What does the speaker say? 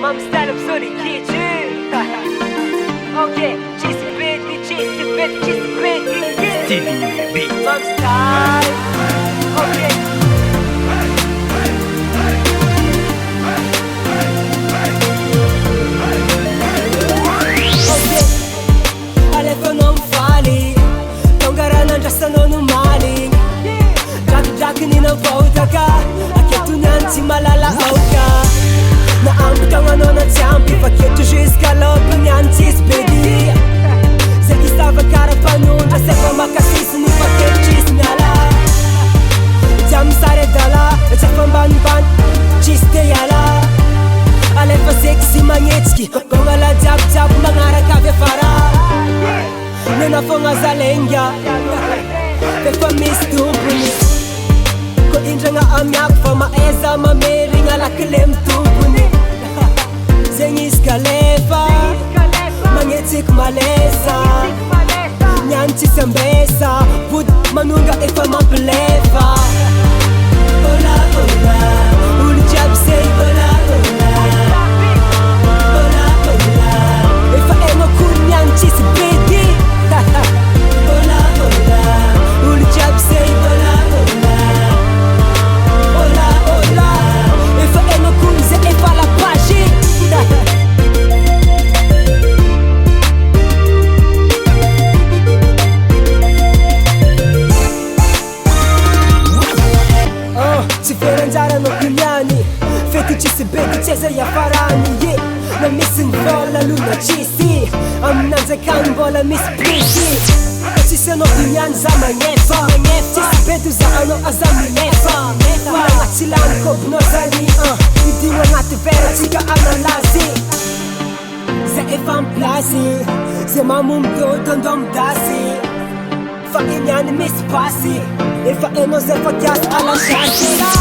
Mam stand up so the kitchen. Okay, cheese baby, cheese baby, cheese baby. Stevie B. Mam style. Okay. Alefa non fali, tongaranan jasano no maling. Jack ni na volta ka, akietu nanti malala oka. Na ambit ang ano na champi, pakietu jusqu'à l'autre nanti spedi. Se chi stava cara panunja, se fa makasisi ni paketis nala. Jam sare dala, se fa ban chiste yala. Alefa sexy magnetski, gongala jab mangara kave fara. Nena fonga zalenga, pefa mistumpuni. Ko indra nga amyak fa maeza mameri nga laklem tumpuni. Zengis kalefa, magnetic malesa. Nyanchi sembesa, wood manunga efa maplefa. Ola ola, uli jab say ola ola. Ola ola, efa eno kunyanchi sibedi. Ola ola, uli jab say ola ola. Ola ola, efa eno kunze efa la page. Siferanjara no pigliani, fetici si bedi cesa ya farani. Yeah, na missing vola luna chisi, am nanze kan vola miss pretty. Ci sono pigliani za magnefa, ci si bedu za ano azami nefa. Wala ngatilan ko bnozani, idi wa ngati vera tika analazi. Ze efam plasi, ze mamum do dondom dasi. Fucking yani miss pasi, efa eno ze fakias ala shantira.